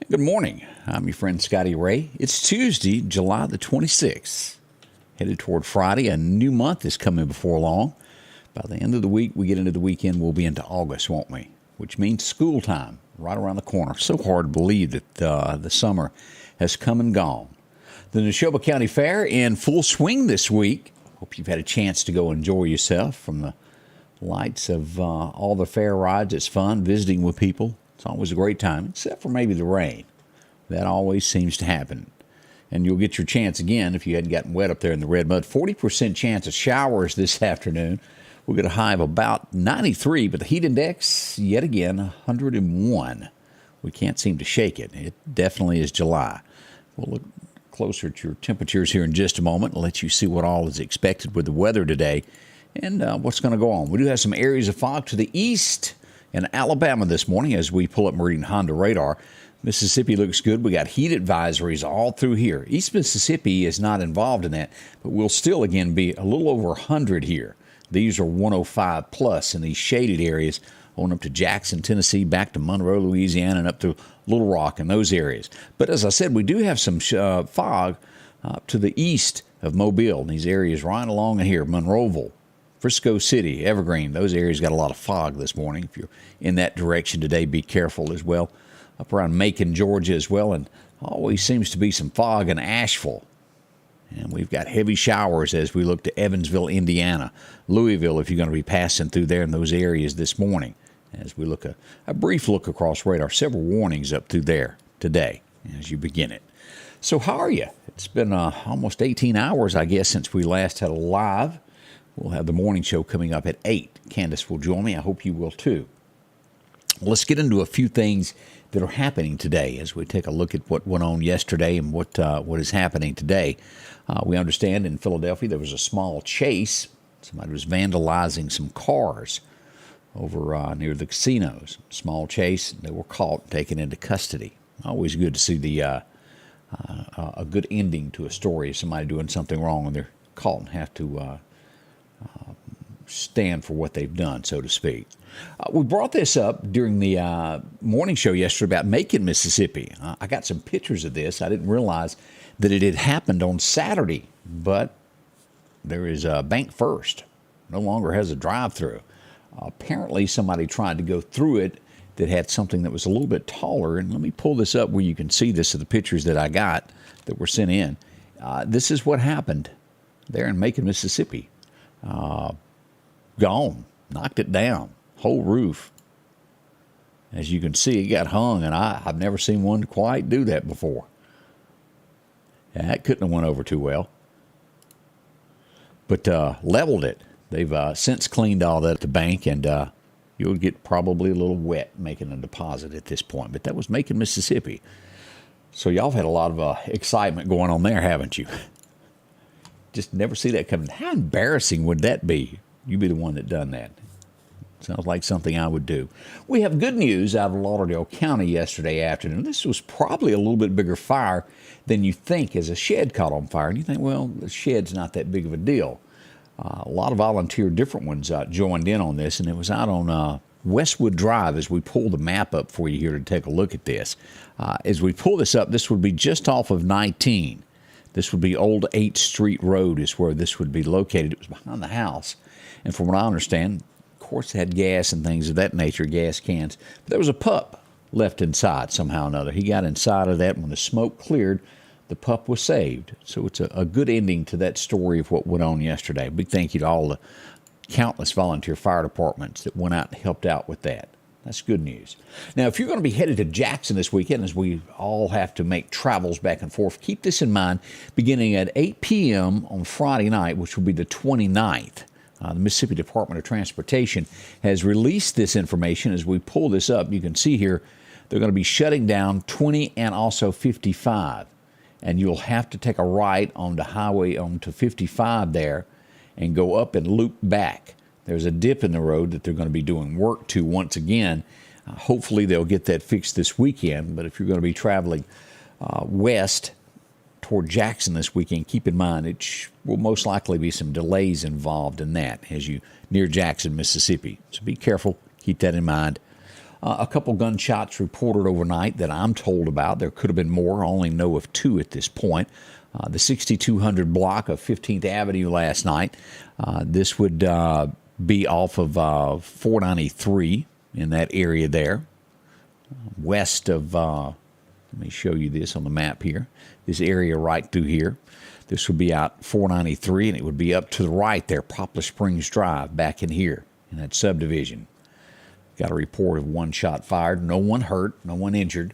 Good morning. I'm your friend Scotty Ray. It's Tuesday, July the 26th. Headed toward Friday. A new month is coming before long. By the end of the week, we get into the weekend, we'll be into August, won't we? Which means school time, right around the corner. So hard to believe that the summer has come and gone. The Neshoba County Fair in full swing this week. Hope you've had a chance to go enjoy yourself from the lights of all the fair rides. It's fun visiting with people. It's always a great time, except for maybe the rain. That always seems to happen. And you'll get your chance again if you hadn't gotten wet up there in the red mud. 40% chance of showers this afternoon. We'll get a high of about 93, but the heat index, yet again, 101. We can't seem to shake it. It definitely is July. We'll look closer at your temperatures here in just a moment and let you see what all is expected with the weather today and what's going to go on. We do have some areas of fog to the east in Alabama this morning as we pull up Meridian Honda radar. Mississippi looks good. We got heat advisories all through here. East Mississippi is not involved in that, but we'll still, again, be a little over 100 here. These are 105 plus in these shaded areas, on up to Jackson, Tennessee, back to Monroe, Louisiana, and up to Little Rock and those areas. But as I said, we do have some fog to the east of Mobile, these areas right along here, Monroeville, Frisco City, Evergreen. Those areas got a lot of fog this morning. If you're in that direction today, be careful as well. Up around Macon, Georgia as well, and always seems to be some fog in Asheville. And we've got heavy showers as we look to Evansville, Indiana. Louisville, if you're going to be passing through there in those areas this morning. As we look a brief look across radar, several warnings up through there today as you begin it. So how are you? It's been almost 18 hours, I guess, since we last had a live. We'll have the morning show coming up at 8. Candace will join me. I hope you will too. Let's get into a few things that are happening today as we take a look at what went on yesterday and what is happening today. We understand in Philadelphia there was a small chase. Somebody was vandalizing some cars over near the casinos. Small chase. They were caught, taken into custody. Always good to see a good ending to a story of somebody doing something wrong and they're caught and have to stand for what they've done, so to speak. We brought this up during the morning show yesterday about Macon, Mississippi. I got some pictures of this. I didn't realize that it had happened on Saturday, but there is a Bank First. No longer has a drive-through. Apparently, somebody tried to go through it that had something that was a little bit taller. And let me pull this up where you can see this of the pictures that I got that were sent in. This is what happened there in Macon, Mississippi. Gone. Knocked it down. Whole roof. As you can see, it got hung, and I've never seen one quite do that before. That couldn't have went over too well. But leveled it. They've since cleaned all that at the bank, and you'll get probably a little wet making a deposit at this point. But that was Macon, Mississippi. So y'all have had a lot of excitement going on there, haven't you? Just never see that coming. How embarrassing would that be? You be the one that done that. Sounds like something I would do. We have good news out of Lauderdale County yesterday afternoon. This was probably a little bit bigger fire than you think as a shed caught on fire. And you think, well, the shed's not that big of a deal. A lot of volunteer, different ones joined in on this, and it was out on Westwood Drive as we pull the map up for you here to take a look at this. As we pull this up, this would be just off of 19. This would be Old 8th Street Road is where this would be located. It was behind the house. And from what I understand, of course, it had gas and things of that nature, gas cans. But there was a pup left inside somehow or another. He got inside of that. When the smoke cleared, the pup was saved. So it's a good ending to that story of what went on yesterday. Big thank you to all the countless volunteer fire departments that went out and helped out with that. That's good news. Now, if you're going to be headed to Jackson this weekend, as we all have to make travels back and forth, keep this in mind. Beginning at 8 p.m. on Friday night, which will be the 29th, the Mississippi Department of Transportation has released this information. As we pull this up, you can see here they're going to be shutting down 20 and also 55. And you'll have to take a right on the highway onto 55 there and go up and loop back. There's a dip in the road that they're going to be doing work to once again. Hopefully they'll get that fixed this weekend. But if you're going to be traveling west toward Jackson this weekend, keep in mind it will most likely be some delays involved in that as you near Jackson, Mississippi. So be careful. Keep that in mind. A couple gunshots reported overnight that I'm told about. There could have been more. I only know of 2 at this point. The 6200 block of 15th Avenue last night. This would be off of 493 in that area there, west of, let me show you this on the map here, this area right through here. This would be out 493, and it would be up to the right there, Poplar Springs Drive, back in here in that subdivision. Got a report of 1 shot fired. No one hurt, no one injured,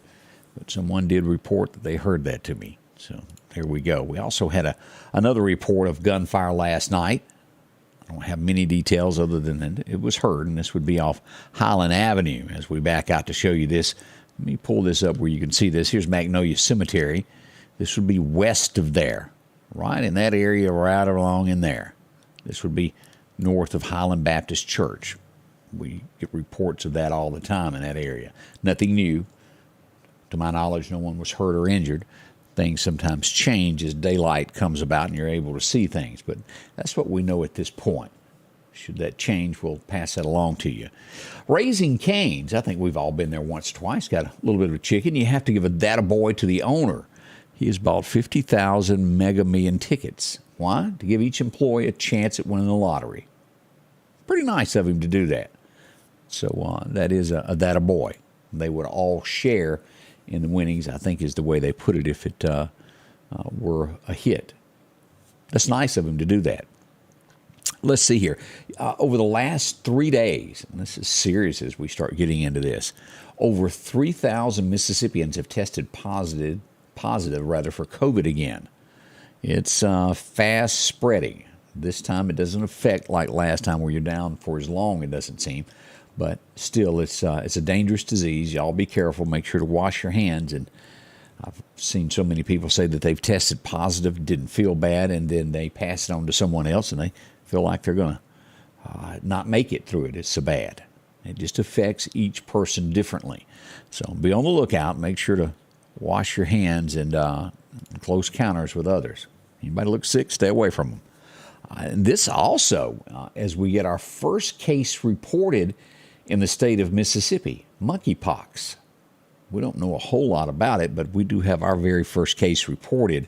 but someone did report that they heard that to me. So there we go. We also had another report of gunfire last night. I don't have many details other than that it was heard, and this would be off Highland Avenue. As we back out to show you this, let me pull this up where you can see this. Here's Magnolia Cemetery. This would be west of there, right in that area, right along in there. This would be north of Highland Baptist Church. We get reports of that all the time in that area. Nothing new. To my knowledge, no one was hurt or injured. Things sometimes change as daylight comes about and you're able to see things. But that's what we know at this point. Should that change, we'll pass that along to you. Raising Cane's, I think we've all been there once or twice. Got a little bit of a chicken. You have to give a attaboy to the owner. He has bought 50,000 Mega Million tickets. Why? To give each employee a chance at winning the lottery. Pretty nice of him to do that. So that is a attaboy. They would all share in the winnings, I think is the way they put it if it were a hit. That's nice of him to do that. Let's see here. Over the last 3 days, and this is serious as we start getting into this, over 3,000 Mississippians have tested positive for COVID again. It's fast spreading. This time it doesn't affect like last time where you're down for as long, it doesn't seem. But still, it's a dangerous disease. Y'all be careful. Make sure to wash your hands. And I've seen so many people say that they've tested positive, didn't feel bad, and then they pass it on to someone else, and they feel like they're going to not make it through it. It's so bad. It just affects each person differently. So be on the lookout. Make sure to wash your hands and close counters with others. Anybody look sick, stay away from them. And this also, as we get our first case reported in the state of Mississippi, monkeypox. We don't know a whole lot about it, but we do have our very first case reported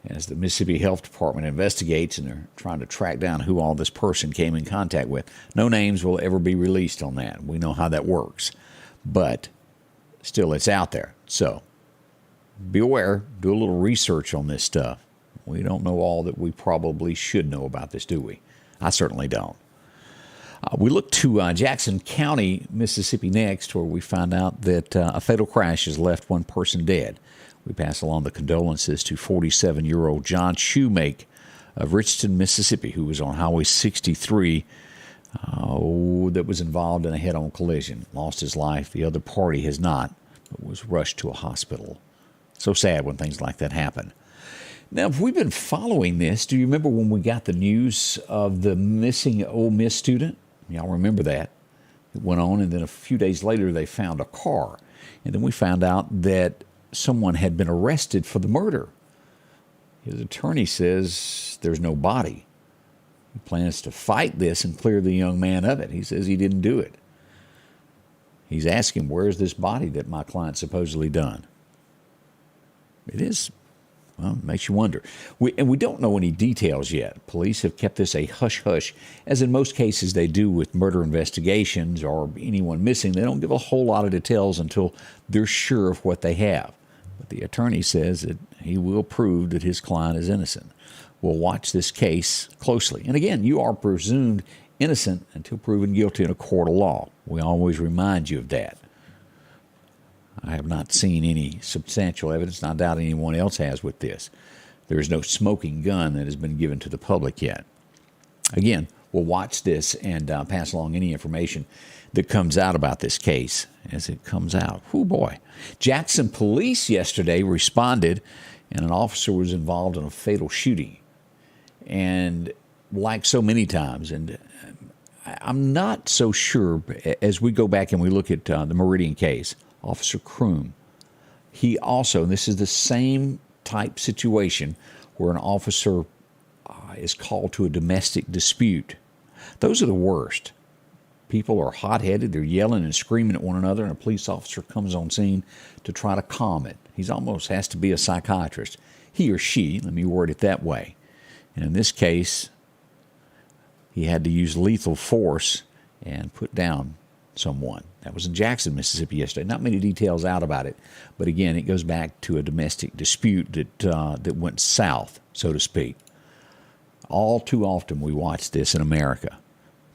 as the Mississippi Health Department investigates, and they're trying to track down who all this person came in contact with. No names will ever be released on that. We know how that works. But still, it's out there. So be aware, do a little research on this stuff. We don't know all that we probably should know about this, do we? I certainly don't. We look to Jackson County, Mississippi next, where we find out that a fatal crash has left 1 person dead. We pass along the condolences to 47-year-old John Shoemake of Richton, Mississippi, who was on Highway 63 that was involved in a head-on collision. Lost his life. The other party has not, but was rushed to a hospital. So sad when things like that happen. Now, if we've been following this, do you remember when we got the news of the missing Ole Miss student? Y'all remember that? It went on, and then a few days later, they found a car. And then we found out that someone had been arrested for the murder. His attorney says there's no body. He plans to fight this and clear the young man of it. He says he didn't do it. He's asking, where's this body that my client supposedly done? It is. Well, it makes you wonder. We don't know any details yet. Police have kept this a hush-hush, as in most cases they do with murder investigations or anyone missing. They don't give a whole lot of details until they're sure of what they have. But the attorney says that he will prove that his client is innocent. We'll watch this case closely. And again, you are presumed innocent until proven guilty in a court of law. We always remind you of that. I have not seen any substantial evidence, and I doubt anyone else has with this. There is no smoking gun that has been given to the public yet. Again, we'll watch this and pass along any information that comes out about this case as it comes out. Oh boy. Jackson police yesterday responded, and an officer was involved in a fatal shooting. And like so many times, and I'm not so sure, as we go back and we look at the Meridian case, Officer Kroom, he also, and this is the same type situation where an officer is called to a domestic dispute. Those are the worst. People are hot-headed. They're yelling and screaming at one another, and a police officer comes on scene to try to calm it. He almost has to be a psychiatrist. He or she, let me word it that way. And in this case, he had to use lethal force and put down someone. That was in Jackson, Mississippi yesterday. Not many details out about it, but again, it goes back to a domestic dispute that went south, so to speak. All too often we watch this in America.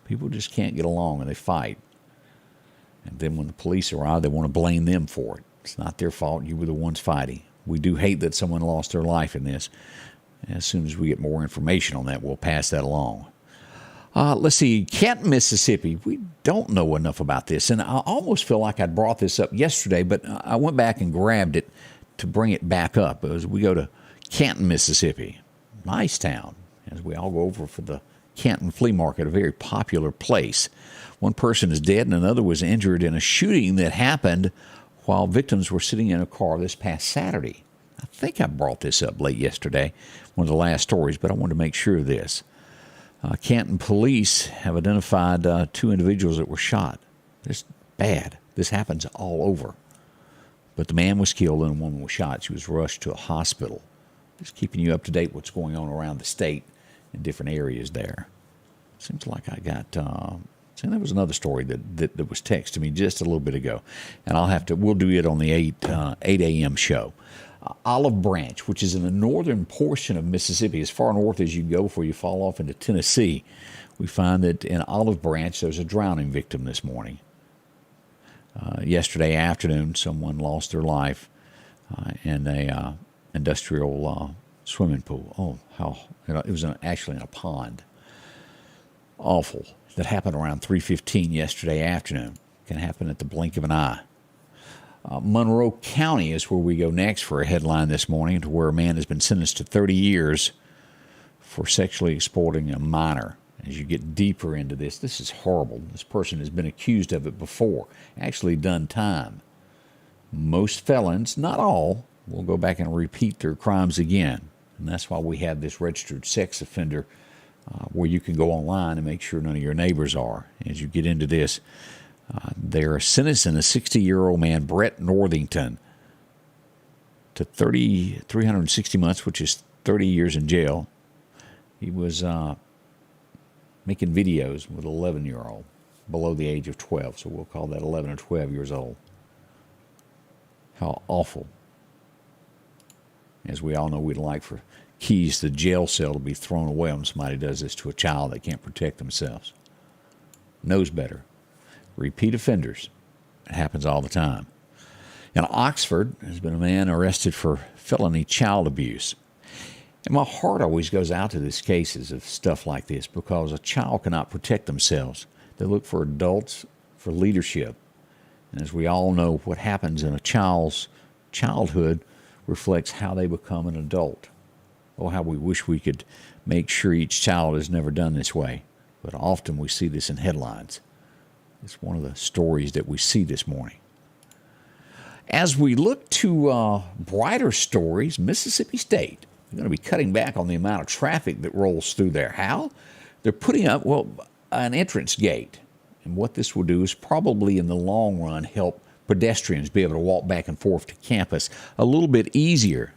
People just can't get along and they fight. And then when the police arrive, they want to blame them for it. It's not their fault. You were the ones fighting. We do hate that someone lost their life in this. As soon as we get more information on that, we'll pass that along. Let's see, Canton, Mississippi. We don't know enough about this, and I almost feel like I'd brought this up yesterday, but I went back and grabbed it to bring it back up as we go to Canton, Mississippi. Nice town, as we all go over for the Canton Flea Market, a very popular place. One person is dead and another was injured in a shooting that happened while victims were sitting in a car this past Saturday. I think I brought this up late yesterday, one of the last stories, but I wanted to make sure of this. Canton police have identified 2 individuals that were shot. It's bad. This happens all over. But the man was killed and a woman was shot. She was rushed to a hospital. Just keeping you up to date what's going on around the state in different areas there. Seems like I got... there was another story that was texted to me just a little bit ago. And we'll do it on the 8 a.m. show. Olive Branch, which is in the northern portion of Mississippi, as far north as you go before you fall off into Tennessee. We find that in Olive Branch, there's a drowning victim this morning. Yesterday afternoon, someone lost their life in a industrial swimming pool. It was actually in a pond. Awful. That happened around 3:15 yesterday afternoon. Can happen at the blink of an eye. Monroe County is where we go next for a headline this morning, to where a man has been sentenced to 30 years for sexually exploiting a minor. As you get deeper into this is horrible. This person has been accused of it before, actually done time. Most felons, not all, will go back and repeat their crimes again. And that's why we have this registered sex offender where you can go online and make sure none of your neighbors are. As you get into this, they're sentencing a 60-year-old man, Brett Northington, to 360 months, which is 30 years in jail. He was making videos with an 11-year-old below the age of 12, so we'll call that 11 or 12 years old. How awful. As we all know, we'd like for keys to the jail cell to be thrown away when somebody does this to a child that can't protect themselves. Knows better. Repeat offenders. It happens all the time. In Oxford, there's been a man arrested for felony child abuse. And my heart always goes out to these cases of stuff like this, because a child cannot protect themselves. They look for adults for leadership. And as we all know, what happens in a child's childhood reflects how they become an adult. Oh, how we wish we could make sure each child is never done this way. But often we see this in headlines. It's one of the stories that we see this morning. As we look to brighter stories, Mississippi State, they're going to be cutting back on the amount of traffic that rolls through there. How? They're putting up, an entrance gate. And what this will do is probably in the long run help pedestrians be able to walk back and forth to campus a little bit easier.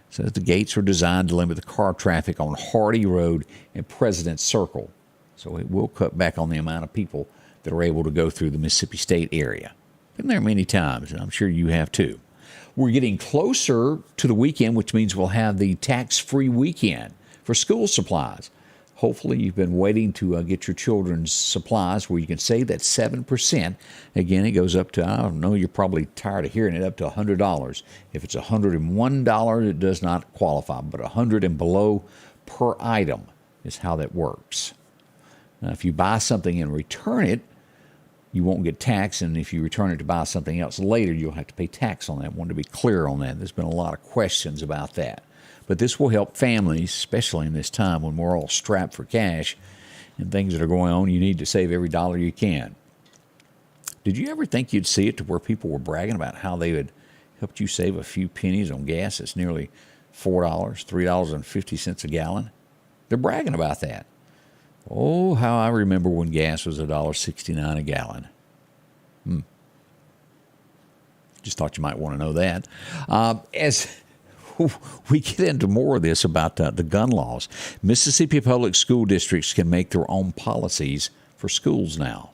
So the gates are designed to limit the car traffic on Hardy Road and President's Circle. So it will cut back on the amount of people that are able to go through the Mississippi State area. Been there many times, and I'm sure you have too. We're getting closer to the weekend, which means we'll have the tax-free weekend for school supplies. Hopefully you've been waiting to get your children's supplies where you can save that 7%. Again, it goes up to, I don't know, you're probably tired of hearing it, up to $100. If it's $101, it does not qualify, but $100 and below per item is how that works. Now, if you buy something and return it, you won't get taxed, and if you return it to buy something else later, you'll have to pay tax on that. I wanted to be clear on that. There's been a lot of questions about that. But this will help families, especially in this time when we're all strapped for cash and things that are going on. You need to save every dollar you can. Did you ever think you'd see it to where people were bragging about how they had helped you save a few pennies on gas? It's nearly $4, $3.50 a gallon. They're bragging about that. Oh, how I remember when gas was $1.69 a gallon. Just thought you might want to know that. As we get into more of this about the gun laws, Mississippi public school districts can make their own policies for schools now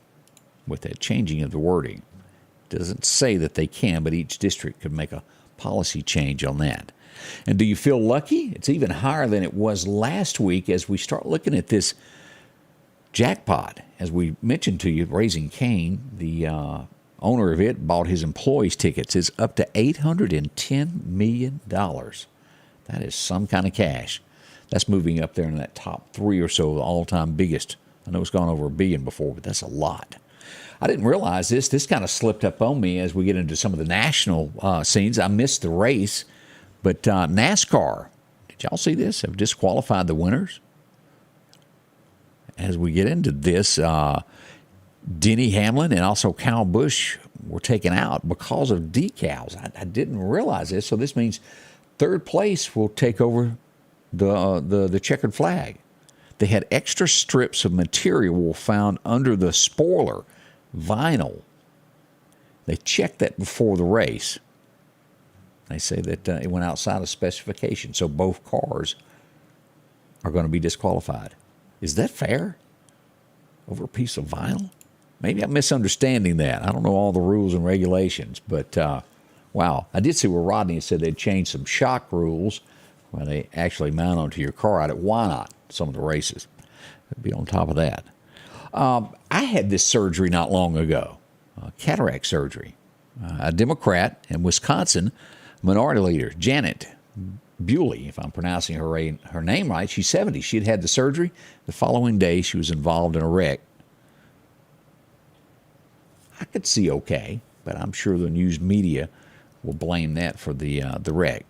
with that changing of the wording. It doesn't say that they can, but each district could make a policy change on that. And do you feel lucky? It's even higher than it was last week as we start looking at this jackpot. As we mentioned to you, Raising Cane, the owner of it, bought his employees' tickets. It's up to $810 million. That is some kind of cash. That's moving up there in that top three or so, the all-time biggest. I know it's gone over $1 billion before, but that's a lot. I didn't realize this. This kind of slipped up on me as we get into some of the national scenes. I missed the race, but NASCAR, did y'all see this? Have disqualified the winners. As we get into this, Denny Hamlin and also Kyle Busch were taken out because of decals. I didn't realize this, so this means third place will take over the checkered flag. They had extra strips of material found under the spoiler, vinyl. They checked that before the race. They say that it went outside of specification, so both cars are going to be disqualified. Is that fair? Over a piece of vinyl? Maybe I'm misunderstanding that. I don't know all the rules and regulations, but wow. I did see where Rodney said they'd changed some shock rules when they actually mount onto your car out at Why Not, some of the races. I'd be on top of that. I had this surgery not long ago, cataract surgery. A Democrat in Wisconsin, minority leader, Janet Bewley, if I'm pronouncing her name right. She's 70. She'd had the surgery. The following day, she was involved in a wreck. I could see okay, but I'm sure the news media will blame that for the wreck.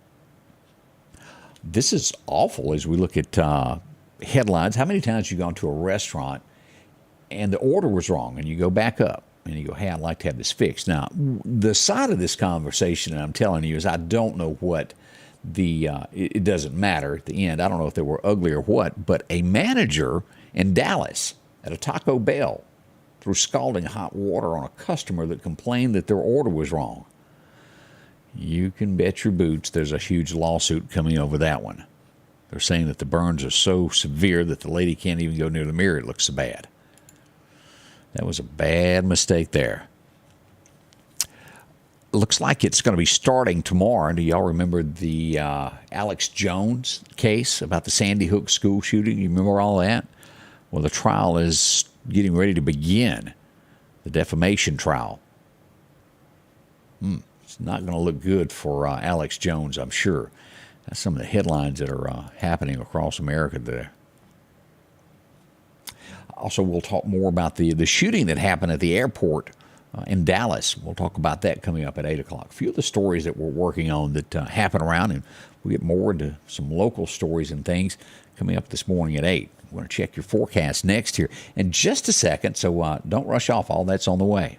This is awful as we look at headlines. How many times have you gone to a restaurant and the order was wrong and you go back up and you go, hey, I'd like to have this fixed. Now, the side of this conversation that I'm telling you is I don't know what it doesn't matter at the end. I don't know if they were ugly or what, but a manager in Dallas at a Taco Bell threw scalding hot water on a customer that complained that their order was wrong. You can bet your boots there's a huge lawsuit coming over that one. They're saying that the burns are so severe that the lady can't even go near the mirror. It looks so bad. That was a bad mistake there. Looks like it's going to be starting tomorrow. Do y'all remember the Alex Jones case about the Sandy Hook school shooting? You remember all that? Well, the trial is getting ready to begin, the defamation trial. It's not going to look good for Alex Jones, I'm sure. That's some of the headlines that are happening across America there. Also, we'll talk more about the shooting that happened at the airport in Dallas. We'll talk about that coming up at 8 o'clock. A few of the stories that we're working on that happen around, and we'll get more into some local stories and things coming up this morning at 8. We're going to check your forecast next here in just a second, so don't rush off. All that's on the way.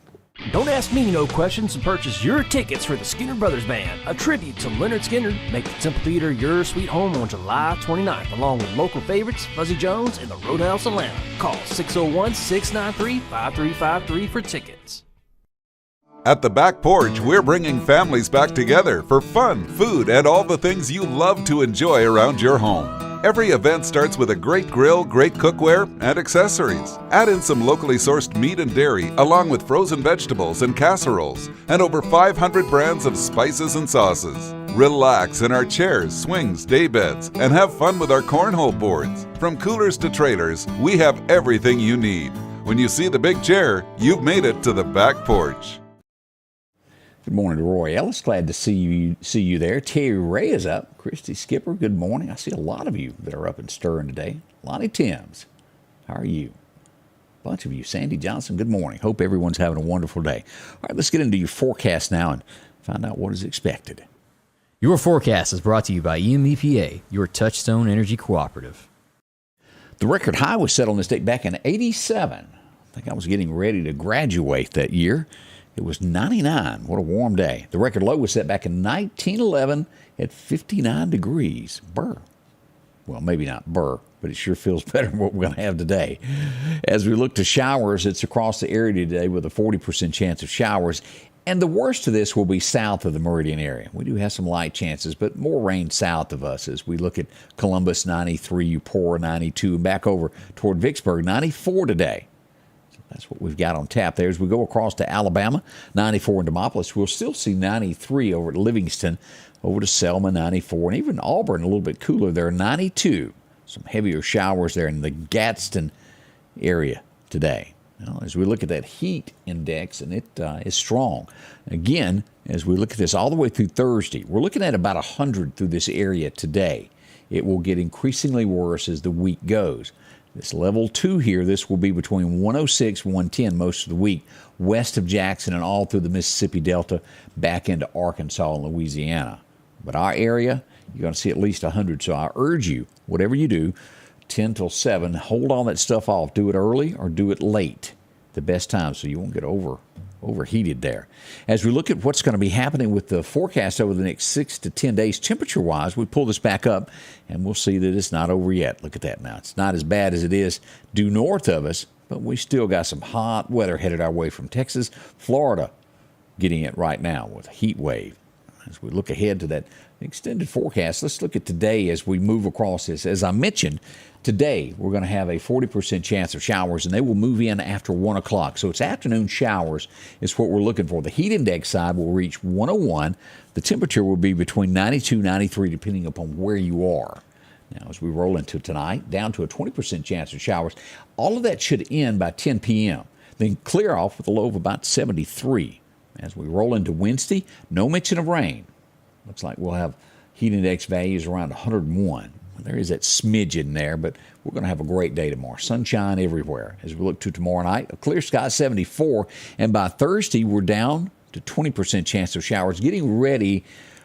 Don't ask me no questions and purchase your tickets for the Skinner Brothers Band, a tribute to Leonard Skinner. Make the Temple Theater your sweet home on July 29th, along with local favorites Fuzzy Jones and the Roadhouse Atlanta. Call 601-693-5353 for tickets. At the Back Porch, we're bringing families back together for fun, food, and all the things you love to enjoy around your home. Every event starts with a great grill, great cookware, and accessories. Add in some locally sourced meat and dairy, along with frozen vegetables and casseroles, and over 500 brands of spices and sauces. Relax in our chairs, swings, daybeds, and have fun with our cornhole boards. From coolers to trailers, we have everything you need. When you see the big chair, you've made it to the Back Porch. Good morning to Roy Ellis. Glad to see you there. Terry Ray is up. Christy Skipper, good morning. I see a lot of you that are up and stirring today. Lonnie Timms, how are you? A bunch of you. Sandy Johnson, good morning. Hope everyone's having a wonderful day. All right, let's get into your forecast now and find out what is expected. Your forecast is brought to you by EMEPA, your Touchstone Energy Cooperative. The record high was set on this date back in '87. I think I was getting ready to graduate that year. It was 99. What a warm day. The record low was set back in 1911 at 59 degrees. Burr. Well, maybe not burr, but it sure feels better than what we're going to have today. As we look to showers, it's across the area today with a 40% chance of showers. And the worst of this will be south of the Meridian area. We do have some light chances, but more rain south of us as we look at Columbus, 93, Eupora, 92, and back over toward Vicksburg, 94 today. So that's what we've got on tap there. As we go across to Alabama, 94 in Demopolis, we'll still see 93 over at Livingston, over to Selma, 94, and even Auburn, a little bit cooler there, 92. Some heavier showers there in the Gadsden area today. Now, as we look at that heat index, and it is strong. Again, as we look at this all the way through Thursday, we're looking at about 100 through this area today. It will get increasingly worse as the week goes. This level 2 here, this will be between 106 and 110 most of the week, west of Jackson and all through the Mississippi Delta, back into Arkansas and Louisiana. But our area, you're going to see at least 100. So I urge you, whatever you do, 10 till 7, hold all that stuff off. Do it early or do it late, the best time, so you won't get overheated there. As we look at what's going to be happening with the forecast over the next 6 to 10 days, temperature-wise, we pull this back up, and we'll see that it's not over yet. Look at that now. It's not as bad as it is due north of us, but we still got some hot weather headed our way from Texas, Florida, getting it right now with a heat wave. As we look ahead to that extended forecast, let's look at today as we move across this. As I mentioned, today we're going to have a 40% chance of showers, and they will move in after 1 o'clock. So it's afternoon showers is what we're looking for. The heat index side will reach 101. The temperature will be between 92 and 93, depending upon where you are. Now, as we roll into tonight, down to a 20% chance of showers. All of that should end by 10 p.m., then clear off with a low of about 73. As we roll into Wednesday, no mention of rain. Looks like we'll have heat index values around 101. There is that smidgen there, but we're going to have a great day tomorrow. Sunshine everywhere. As we look to tomorrow night, a clear sky, 74. And by Thursday, we're down to 20% chance of showers, getting ready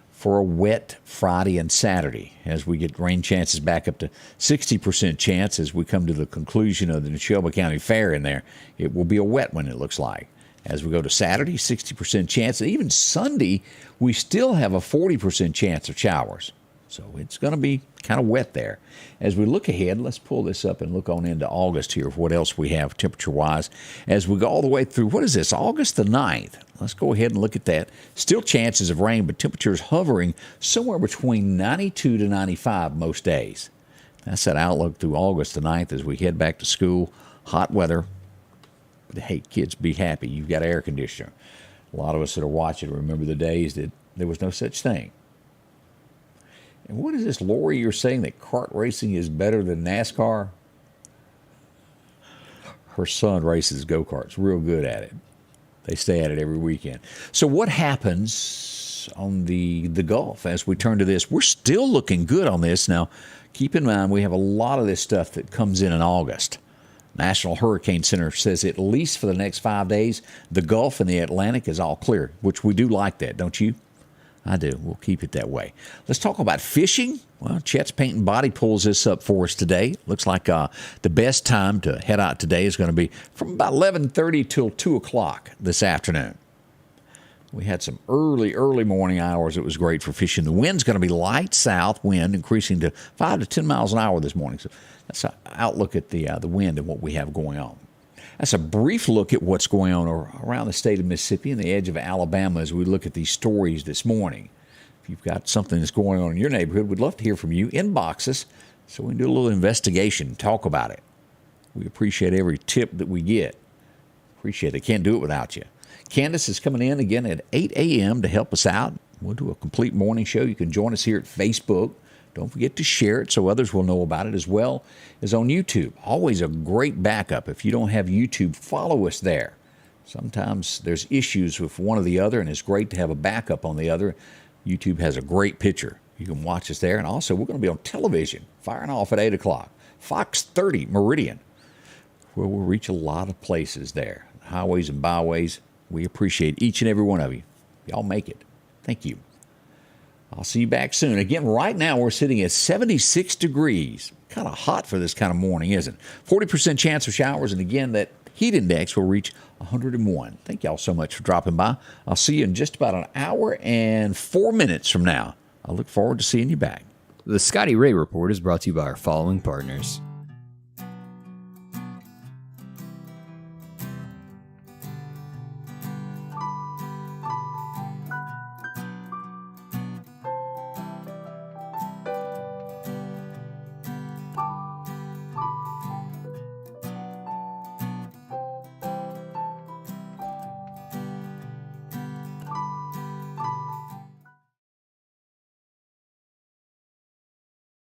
for a wet Friday and Saturday as we get rain chances back up to 60% chance as we come to the conclusion of the Neshoba County Fair in there. It will be a wet one, it looks like. As we go to Saturday, 60% chance. And even Sunday, we still have a 40% chance of showers. So it's going to be kind of wet there. As we look ahead, let's pull this up and look on into August here of what else we have temperature-wise. As we go all the way through, what is this, August the 9th? Let's go ahead and look at that. Still chances of rain, but temperatures hovering somewhere between 92 to 95 most days. That's that outlook through August the 9th as we head back to school. Hot weather. But hey, kids, be happy. You've got air conditioner. A lot of us that are watching remember the days that there was no such thing. And what is this, Lori, you're saying that kart racing is better than NASCAR? Her son races go-karts, real good at it. They stay at it every weekend. So what happens on the Gulf as we turn to this? We're still looking good on this. Now, keep in mind, we have a lot of this stuff that comes in August. National Hurricane Center says at least for the next 5 days, the Gulf and the Atlantic is all clear, which we do like that, don't you? I do. We'll keep it that way. Let's talk about fishing. Well, Chet's Paint and Body pulls this up for us today. Looks like the best time to head out today is going to be from about 11:30 till 2 o'clock this afternoon. We had some early morning hours. It was great for fishing. The wind's going to be light south wind, increasing to 5 to 10 miles an hour this morning. So that's an outlook at the wind and what we have going on. That's a brief look at what's going on around the state of Mississippi and the edge of Alabama as we look at these stories this morning. If you've got something that's going on in your neighborhood, we'd love to hear from you. Inbox us so we can do a little investigation, talk about it. We appreciate every tip that we get. Appreciate it. Can't do it without you. Candace is coming in again at 8 a.m. to help us out. We'll do a complete morning show. You can join us here at Facebook. Don't forget to share it so others will know about it, as well as on YouTube. Always a great backup. If you don't have YouTube, follow us there. Sometimes there's issues with one or the other, and it's great to have a backup on the other. YouTube has a great picture. You can watch us there. And also, we're going to be on television, firing off at 8 o'clock. Fox 30 Meridian, where we'll reach a lot of places there. Highways and byways. We appreciate each and every one of you. Y'all make it. Thank you. I'll see you back soon. Again, right now we're sitting at 76 degrees. Kind of hot for this kind of morning, isn't it? 40% chance of showers. And again, that heat index will reach 101. Thank y'all so much for dropping by. I'll see you in just about an hour and 4 minutes from now. I look forward to seeing you back. The Scotty Ray Report is brought to you by our following partners: